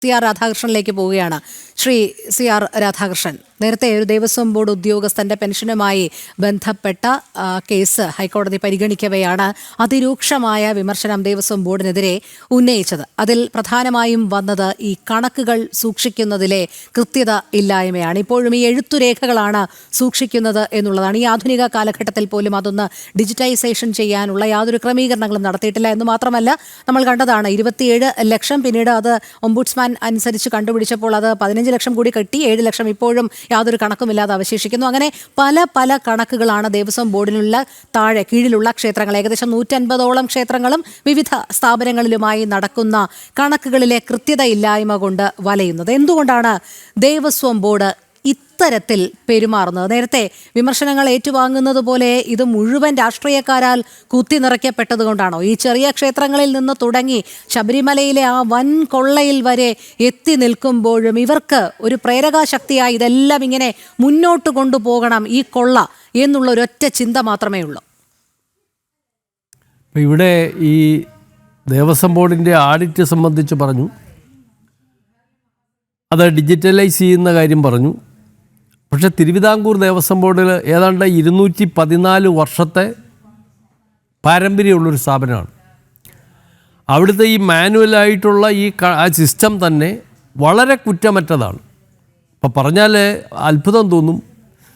CR രാധാകൃഷ്ണനിലേക്ക് പോവുകയാണ്. Shri CR Radhakrishnan, നേരത്തെ ഒരു ദേവസ്വം ബോർഡ് ഉദ്യോഗസ്ഥന്റെ പെൻഷനുമായി ബന്ധപ്പെട്ട കേസ് ഹൈക്കോടതി പരിഗണിക്കവെയാണ് അതിരൂക്ഷമായ വിമർശനം ദേവസ്വം ബോർഡിനെതിരെ ഉന്നയിച്ചത്. അതിൽ പ്രധാനമായും വന്നത് ഈ കണക്കുകൾ സൂക്ഷിക്കുന്നതിലെ കൃത്യത ഇല്ലായ്മയാണ്. ഇപ്പോഴും ഈ എഴുത്തുരേഖകളാണ് സൂക്ഷിക്കുന്നത് എന്നുള്ളതാണ്. ഈ ആധുനിക കാലഘട്ടത്തിൽ പോലും അതൊന്ന് ഡിജിറ്റൈസേഷൻ ചെയ്യാനുള്ള യാതൊരു ക്രമീകരണങ്ങളും നടത്തിയിട്ടില്ല എന്ന് മാത്രമല്ല, നമ്മൾ കണ്ടതാണ് 27 ലക്ഷം, പിന്നീട് അത് ഓംബുഡ്സ്മാൻ അനുസരിച്ച് കണ്ടുപിടിച്ചപ്പോൾ അത് 15 ലക്ഷം കൂടി കെട്ടി 7 ലക്ഷം ഇപ്പോഴും യാതൊരു കണക്കുമില്ലാതെ അവശേഷിക്കുന്നു. അങ്ങനെ പല കണക്കുകളാണ് ദേവസ്വം ബോർഡിനുള്ള കീഴിലുള്ള ക്ഷേത്രങ്ങൾ, ഏകദേശം 150ഓളം ക്ഷേത്രങ്ങളും വിവിധ സ്ഥാപനങ്ങളിലുമായി നടക്കുന്ന കണക്കുകളിലെ കൃത്യതയില്ലായ്മ കൊണ്ട് വലയുന്നത്. എന്തുകൊണ്ടാണ് ദേവസ്വം ബോർഡ് ഇത്തരത്തിൽ പെരുമാറുന്നത്? നേരത്തെ വിമർശനങ്ങൾ ഏറ്റുവാങ്ങുന്നത് പോലെ ഇത് മുഴുവൻ രാഷ്ട്രീയക്കാരാൽ കുത്തി നിറയ്ക്കപ്പെട്ടത് കൊണ്ടാണോ? ഈ ചെറിയ ക്ഷേത്രങ്ങളിൽ നിന്ന് തുടങ്ങി ശബരിമലയിലെ ആ വൻ കൊള്ളയിൽ വരെ എത്തി നിൽക്കുമ്പോഴും ഇവർക്ക് ഒരു പ്രേരകാശക്തിയായി ഇതെല്ലാം ഇങ്ങനെ മുന്നോട്ട് കൊണ്ടുപോകണം, ഈ കൊള്ള എന്നുള്ള ഒരൊറ്റ ചിന്ത മാത്രമേ ഉള്ളൂ. ഇവിടെ ഈ ദേവസ്വം ബോർഡിൻ്റെ ആഡിറ്റ് സംബന്ധിച്ച് പറഞ്ഞു, അത് ഡിജിറ്റലൈസ് ചെയ്യുന്ന കാര്യം പറഞ്ഞു. പക്ഷേ തിരുവിതാംകൂർ ദേവസ്വം ബോർഡിൽ ഏതാണ്ട് 214 വർഷത്തെ പാരമ്പര്യമുള്ളൊരു സ്ഥാപനമാണ്. അവിടുത്തെ ഈ മാനുവലായിട്ടുള്ള ആ സിസ്റ്റം തന്നെ വളരെ കുറ്റമറ്റതാണ്. ഇപ്പോൾ പറഞ്ഞാൽ അത്ഭുതം തോന്നും.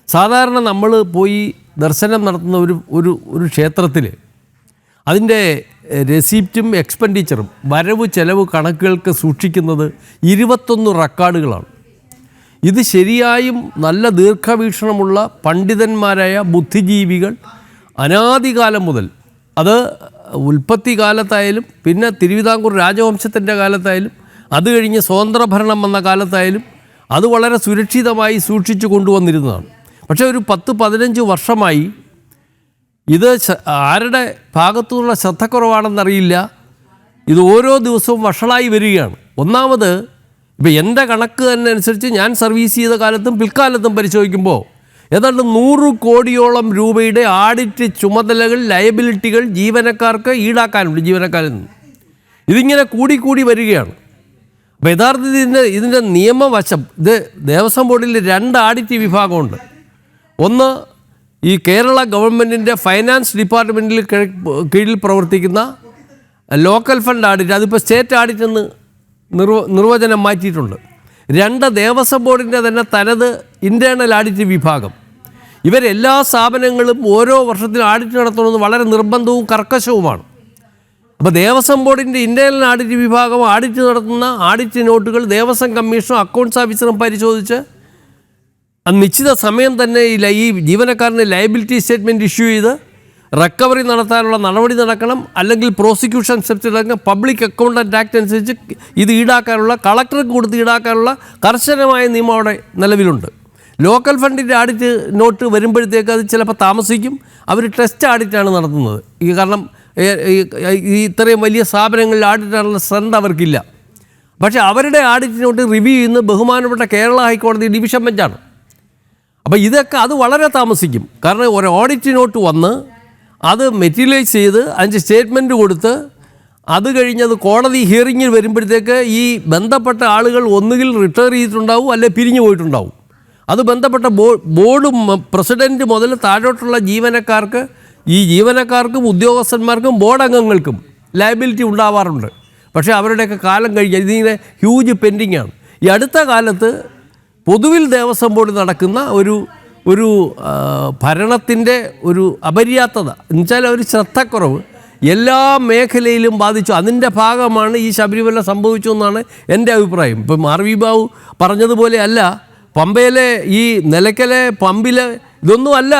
സാധാരണ നമ്മൾ പോയി ദർശനം നടത്തുന്ന ഒരു ക്ഷേത്രത്തിൽ അതിൻ്റെ റെസിപ്റ്റും എക്സ്പെൻഡിച്ചറും വരവ് ചെലവ് കണക്കുകൾക്ക് സൂക്ഷിക്കുന്നത് 21 റെക്കോർഡുകളാണ്. ഇത് ശരിയായും നല്ല ദീർഘവീക്ഷണമുള്ള പണ്ഡിതന്മാരായ ബുദ്ധിജീവികൾ അനാദികാലം മുതൽ, അത് ഉൽപ്പത്തി കാലത്തായാലും പിന്നെ തിരുവിതാംകൂർ രാജവംശത്തിൻ്റെ കാലത്തായാലും അത് കഴിഞ്ഞ് സ്വതന്ത്രഭരണം വന്ന കാലത്തായാലും അത് വളരെ സുരക്ഷിതമായി സൂക്ഷിച്ചു കൊണ്ടുവന്നിരുന്നതാണ്. പക്ഷേ ഒരു 10-15 വർഷമായി ഇത് ആരുടെ ഭാഗത്തുനിന്നുള്ള ശ്രദ്ധക്കുറവാണെന്നറിയില്ല, ഇത് ഓരോ ദിവസവും വഷളായി വരികയാണ്. ഒന്നാമത്, ഇപ്പം എൻ്റെ കണക്ക് തന്നെ അനുസരിച്ച് ഞാൻ സർവീസ് ചെയ്ത കാലത്തും പിൽക്കാലത്തും പരിശോധിക്കുമ്പോൾ ഏതാണ്ട് 100 കോടിയോളം രൂപയുടെ ആഡിറ്റ് ചുമതലകൾ, ലയബിലിറ്റികൾ ജീവനക്കാർക്ക് ഈടാക്കാനുണ്ട്. ജീവനക്കാരിൽ നിന്ന് ഇതിങ്ങനെ കൂടി വരികയാണ്. അപ്പോൾ യഥാർത്ഥത്തിൽ ഇതിൻ്റെ നിയമവശം, ഇത് ദേവസ്വം ബോർഡിൽ 2 ആഡിറ്റ് വിഭാഗമുണ്ട്. ഒന്ന്, ഈ കേരള ഗവൺമെൻറ്റിൻ്റെ ഫൈനാൻസ് ഡിപ്പാർട്ട്മെൻറ്റിൽ കീഴിൽ പ്രവർത്തിക്കുന്ന ലോക്കൽ ഫണ്ട് ആഡിറ്റ്, അതിപ്പോൾ സ്റ്റേറ്റ് ആഡിറ്റ് എന്ന് നിർവചനം മാറ്റിയിട്ടുണ്ട്. 2, ദേവസ്വം ബോർഡിൻ്റെ തന്നെ തനത് ഇൻറ്റേർണൽ ആഡിറ്റ് വിഭാഗം. ഇവരെല്ലാ സ്ഥാപനങ്ങളും ഓരോ വർഷത്തിലും ആഡിറ്റ് നടത്തണമെന്ന് വളരെ നിർബന്ധവും കർക്കശവുമാണ്. അപ്പോൾ ദേവസ്വം ബോർഡിൻ്റെ ഇൻറ്റേർണൽ ആഡിറ്റ് വിഭാഗം ആഡിറ്റ് നടത്തുന്ന ആഡിറ്റ് നോട്ടുകൾ ദേവസ്വം കമ്മീഷനും അക്കൗണ്ട്സ് ഓഫീസറും പരിശോധിച്ച് നിശ്ചിത സമയം തന്നെ ഈ ജീവനക്കാരന് ലയബിലിറ്റി സ്റ്റേറ്റ്മെൻറ്റ് ഇഷ്യൂ ചെയ്ത് റിക്കവറി നടത്താനുള്ള നടപടി നടക്കണം. അല്ലെങ്കിൽ പ്രോസിക്യൂഷൻ സ്റ്റെപ്സ് എടുക്കണം. പബ്ലിക് അക്കൗണ്ടൻറ്റ് ആക്ട് അനുസരിച്ച് ഇത് ഈടാക്കാനുള്ള, കളക്ടർക്ക് കൊടുത്ത് ഈടാക്കാനുള്ള കർശനമായ നിയമം അവിടെ നിലവിലുണ്ട്. ലോക്കൽ ഫണ്ടിൻ്റെ ആഡിറ്റ് നോട്ട് വരുമ്പോഴത്തേക്ക് അത് ചിലപ്പോൾ താമസിക്കും. അവർ ടെസ്റ്റ് ആഡിറ്റാണ് നടത്തുന്നത്. കാരണം ഇത്രയും വലിയ സ്ഥാപനങ്ങളിൽ ആഡിറ്റാനുള്ള സ്ട്രെങ്ത് അവർക്കില്ല. പക്ഷേ അവരുടെ ആഡിറ്റ് നോട്ട് റിവ്യൂ ചെയ്യുന്ന ബഹുമാനപ്പെട്ട കേരള ഹൈക്കോടതി ഡിവിഷൻ ബെഞ്ചാണ്. അപ്പോൾ ഇതൊക്കെ അത് വളരെ താമസിക്കും. കാരണം ഒരു ഓഡിറ്റ് നോട്ട് വന്ന് അത് മെറ്റീരിയലൈസ് ചെയ്ത് അതിൻ്റെ സ്റ്റേറ്റ്മെൻറ്റ് കൊടുത്ത് അത് കഴിഞ്ഞത് കോടതി ഹിയറിങ്ങിൽ വരുമ്പോഴത്തേക്ക് ഈ ബന്ധപ്പെട്ട ആളുകൾ ഒന്നുകിൽ റിട്ടയർ ചെയ്തിട്ടുണ്ടാവും, അല്ലെങ്കിൽ പിരിഞ്ഞു പോയിട്ടുണ്ടാവും. അത് ബന്ധപ്പെട്ട ബോർഡും പ്രസിഡൻറ്റ് മുതൽ താഴോട്ടുള്ള ജീവനക്കാർക്ക്, ഈ ജീവനക്കാർക്കും ഉദ്യോഗസ്ഥന്മാർക്കും ബോർഡ് അംഗങ്ങൾക്കും ലയബിലിറ്റി ഉണ്ടാവാറുണ്ട്. പക്ഷേ അവരുടെയൊക്കെ കാലം കഴിഞ്ഞാൽ ഇതിങ്ങനെ ഹ്യൂജ് പെൻഡിങ് ആണ്. ഈ അടുത്ത കാലത്ത് പൊതുവിൽ ദേവസ്വം ബോർഡ് നടക്കുന്ന ഒരു ഭരണത്തിൻ്റെ ഒരു അപര്യാപ്തത എന്നുവെച്ചാൽ ഒരു ശ്രദ്ധക്കുറവ് എല്ലാ മേഖലയിലും ബാധിച്ചു. അതിൻ്റെ ഭാഗമാണ് ഈ ശബരിമല സംഭവിച്ചു എന്നാണ് എൻ്റെ അഭിപ്രായം. ഇപ്പം ആർ വി ബാബു പറഞ്ഞതുപോലെ അല്ല, പമ്പയിലെ ഈ നിലയ്ക്കലെ പമ്പിലെ ഇതൊന്നും അല്ല,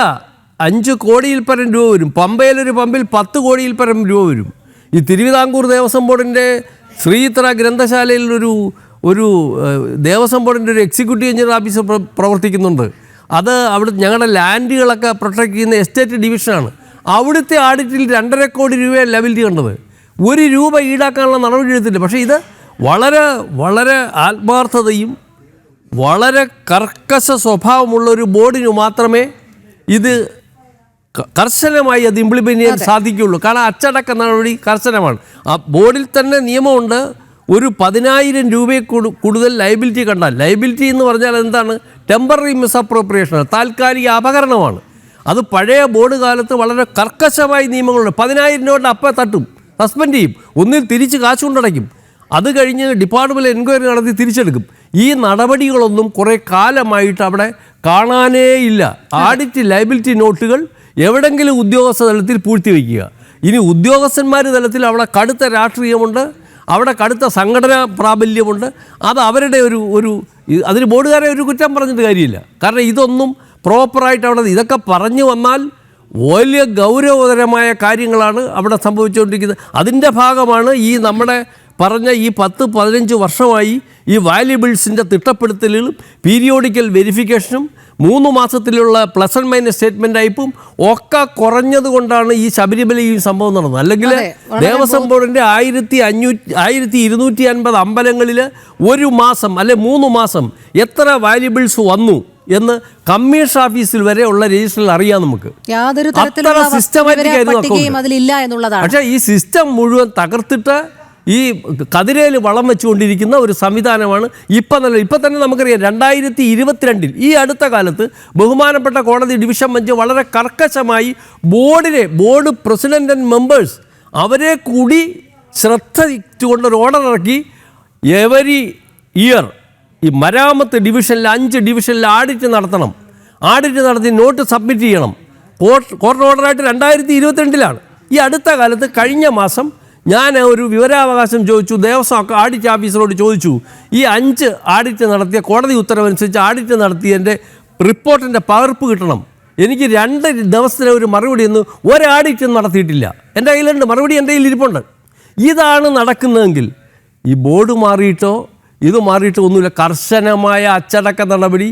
5 കോടിയിൽ പരം രൂപ വരും. പമ്പയിലൊരു പമ്പിൽ 10 കോടിയിൽ പരം രൂപ വരും. ഈ തിരുവിതാംകൂർ ദേവസ്വം ബോർഡിൻ്റെ ശ്രീത്ര ഗ്രന്ഥശാലയിൽ ഒരു ദേവസ്വം ബോർഡിൻ്റെ ഒരു എക്സിക്യൂട്ടീവ് എഞ്ചിനീയർ ഓഫീസർ പ്രവർത്തിക്കുന്നുണ്ട്. അത് അവിടെ ഞങ്ങളുടെ ലാൻഡുകളൊക്കെ പ്രൊട്ടക്ട് ചെയ്യുന്ന എസ്റ്റേറ്റ് ഡിവിഷനാണ്. അവിടുത്തെ ആഡിറ്റിൽ 2.5 കോടി രൂപയാണ് ലയബിലിറ്റി കണ്ടത്. 1 രൂപ ഈടാക്കാനുള്ള നടപടി എടുത്തില്ല. പക്ഷേ ഇത് വളരെ ആത്മാർത്ഥതയും വളരെ കർക്കശ സ്വഭാവമുള്ളൊരു ബോർഡിന് മാത്രമേ ഇത് കർശനമായി അത് ഇംപ്ലിമെൻറ്റ് ചെയ്യാൻ സാധിക്കുകയുള്ളൂ. കാരണം അച്ചടക്ക നടപടി കർശനമാണ്. ആ ബോർഡിൽ തന്നെ നിയമമുണ്ട്, ഒരു 10,000 രൂപയെ കൂടുതൽ ലയബിലിറ്റി കണ്ടാൽ, ലയബിലിറ്റി എന്ന് പറഞ്ഞാൽ എന്താണ്? ടെമ്പററി മിസ്അപ്രോപ്രിയേഷൻ, താൽക്കാലിക അപകരണമാണ്. അത് പഴയ ബോർഡ് കാലത്ത് വളരെ കർക്കശമായി നിയമങ്ങളുണ്ട്. 10,000 രൂപ അപ്പം തട്ടും, സസ്പെൻഡ് ചെയ്യും, ഒന്നിൽ തിരിച്ച് കാശ് കൊണ്ടടയ്ക്കും. അത് കഴിഞ്ഞ് ഡിപ്പാർട്ട്മെൻറ്റ് എൻക്വയറി നടത്തി തിരിച്ചെടുക്കും. ഈ നടപടികളൊന്നും കുറേ കാലമായിട്ട് അവിടെ കാണാനേ ഇല്ല. ആഡിറ്റ് ലയബിലിറ്റി നോട്ടുകൾ എവിടെങ്കിലും ഉദ്യോഗസ്ഥ തലത്തിൽ പൂഴ്ത്തിവെക്കുക. ഇനി ഉദ്യോഗസ്ഥന്മാർ തലത്തിൽ അവിടെ കടുത്ത രാഷ്ട്രീയമുണ്ട്, അവിടെ കടുത്ത സംഘടനാ പ്രാബല്യമുണ്ട്. അത് അവരുടെ അതിന് ബോർഡുകാരെ ഒരു കുറ്റം പറഞ്ഞിട്ട് കാര്യമില്ല. കാരണം ഇതൊന്നും പ്രോപ്പറായിട്ട് അവിടെ ഇതൊക്കെ പറഞ്ഞു വന്നാൽ വലിയ ഗൗരവതരമായ കാര്യങ്ങളാണ് അവിടെ സംഭവിച്ചുകൊണ്ടിരിക്കുന്നത്. അതിൻ്റെ ഭാഗമാണ് ഈ നമ്മുടെ പറഞ്ഞ ഈ 10-15 വർഷമായി ഈ വാല്യുബിൾസിൻ്റെ തിട്ടപ്പെടുത്തലുകളും പീരിയോഡിക്കൽ വെരിഫിക്കേഷനും 3 മാസത്തിലുള്ള പ്ലസ് ആൻഡ് മൈനസ് സ്റ്റേറ്റ്മെൻ്റ് അയപ്പും ഒക്കെ കുറഞ്ഞത് കൊണ്ടാണ് ഈ ശബരിമല ഈ സംഭവം നടന്നത്. അല്ലെങ്കിൽ ദേവസ്വം ബോർഡിൻ്റെ 1250 അമ്പലങ്ങളിൽ ഒരു മാസം അല്ലെ 3 മാസം എത്ര വാല്യുബിൾസ് വന്നു എന്ന് കമ്മീഷൻ ഓഫീസിൽ വരെ ഉള്ള രജിസ്റ്ററിൽ അറിയാം നമുക്ക്. യാതൊരു സിസ്റ്റമാറ്റിക് ആയിരുന്നു. പക്ഷേ ഈ സിസ്റ്റം മുഴുവൻ തകർത്തിട്ട് ഈ കതിരയിൽ വളം വെച്ചുകൊണ്ടിരിക്കുന്ന ഒരു സംവിധാനമാണ് ഇപ്പം തന്നെ നമുക്കറിയാം. 2022 ഈ അടുത്ത കാലത്ത് ബഹുമാനപ്പെട്ട കോടതി ഡിവിഷൻ ബെഞ്ച് വളരെ കർക്കശമായി ബോർഡ് പ്രസിഡന്റ് ആൻഡ് മെമ്പേഴ്സ് അവരെ കൂടി ശ്രദ്ധിച്ചുകൊണ്ടൊരു ഓർഡർ ഇറക്കി. എവരി ഇയർ ഈ മരാമത്ത് ഡിവിഷനിൽ 5 ഡിവിഷനിൽ ആഡിറ്റ് നടത്തണം. ആഡിറ്റ് നടത്തി നോട്ട് സബ്മിറ്റ് ചെയ്യണം. കോർട്ട് ഓർഡറായിട്ട് 2022 ഈ അടുത്ത കാലത്ത് കഴിഞ്ഞ മാസം ഞാൻ ഒരു വിവരാവകാശം ചോദിച്ചു. ദേവസ്വം ആഡിറ്റ് ഓഫീസറോട് ചോദിച്ചു, ഈ 5 ആഡിറ്റ് നടത്തിയ കോടതി ഉത്തരവനുസരിച്ച് ആഡിറ്റ് നടത്തിയതിൻ്റെ റിപ്പോർട്ടിൻ്റെ പകർപ്പ് കിട്ടണം. എനിക്ക് 2 ദിവസത്തിലെ ഒരു മറുപടി ഒന്നും ഒരാഡിറ്റും നടത്തിയിട്ടില്ല. എൻ്റെ കയ്യിലുണ്ട്, മറുപടി എൻ്റെ കയ്യിൽ ഇരിപ്പുണ്ട്. ഇതാണ് നടക്കുന്നതെങ്കിൽ ഈ ബോർഡ് മാറിയിട്ടോ ഇത് മാറിയിട്ടോ ഒന്നുമില്ല. കർശനമായ അച്ചടക്ക നടപടി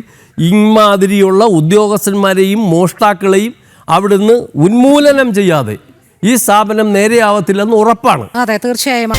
ഇമാതിരിയുള്ള ഉദ്യോഗസ്ഥന്മാരെയും മോഷ്ടാക്കളെയും അവിടുന്ന് ഉന്മൂലനം ചെയ്യാതെ ഈ സ്ഥാപനം നേരെയാവത്തില്ലെന്ന് ഉറപ്പാണ്. അതെ, തീർച്ചയായും.